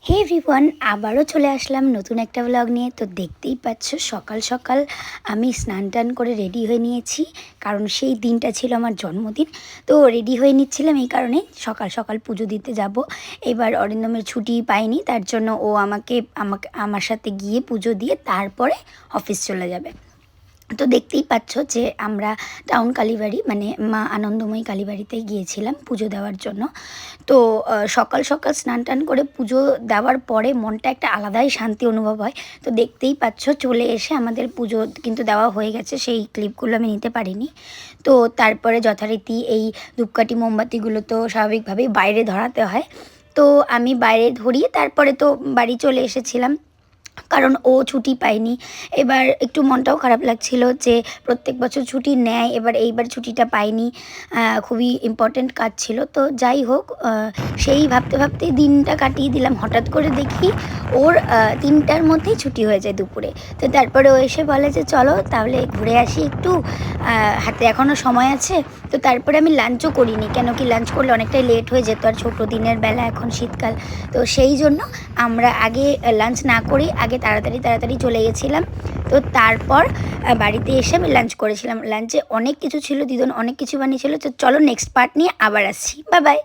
হে everyone, আবারও চলে আসলাম নতুন একটা ব্লগ নিয়ে। তো দেখতেই পাচ্ছ সকাল সকাল আমি স্নান টান করে রেডি হয়ে নিয়েছি, কারণ সেই দিনটা ছিল আমার জন্মদিন। তো রেডি হয়ে নিচ্ছিলাম এই কারণে সকাল সকাল পুজো দিতে যাব। এবার অরিন্দমের ছুটি পাইনি, তার জন্য ও আমার সাথে গিয়ে পুজো দিয়ে তারপরে অফিস চলে যাবে। তো দেখতেই পাচ্ছ যে আমরা টাউন কালীবাড়ি মানে মা আনন্দময়ী কালীবাড়িতে গিয়েছিলাম পুজো দেওয়ার জন্য। তো সকাল সকাল স্নান টান করে পুজো দেওয়ার পরে মনটা একটা আলাদাই শান্তি অনুভব হয়। তো দেখতেই পাচ্ছ চলে এসে আমাদের পুজো কিন্তু দেওয়া হয়ে গেছে, সেই ক্লিপগুলো আমি নিতে পারিনি। তো তারপরে যথারীতি এই ধূপকাঠি মোমবাতিগুলো তো স্বাভাবিকভাবেই বাইরে ধরাতে হয়। তো আমি বাইরে ধরিয়ে তারপরে তো বাড়ি চলে এসেছিলাম, কারণ ও ছুটি পায়নি। এবার একটু মনটাও খারাপ লাগছিল যে প্রত্যেক বছর ছুটি নেয়, এইবার ছুটিটা পাইনি। খুবই ইম্পর্ট্যান্ট কাজ ছিল। তো যাই হোক, সেই ভাবতে ভাবতেই দিনটা কাটিয়ে দিলাম। হঠাৎ করে দেখি ওর 3টার মধ্যেই ছুটি হয়ে যায় দুপুরে। তো তারপরে ও এসে বলে যে চলো তাহলে ঘুরে আসি একটু, হাতে এখনও সময় আছে। তো তারপরে আমি লাঞ্চও করিনি, কেন কি লাঞ্চ করলে অনেকটাই লেট হয়ে যেত, আর ছোটো দিনের বেলা, এখন শীতকাল। তো সেই জন্য আমরা আগে লাঞ্চ না করেই আগে তাড়াতাড়ি চলে গেছিলাম। তো তারপর বাড়িতে এসে আমি লাঞ্চ করেছিলাম। লাঞ্চে অনেক কিছু ছিল, দিদন অনেক কিছু বানিয়েছিল। তো চলো নেক্সট পার্ট নিয়ে আবার আসছি। Bye bye.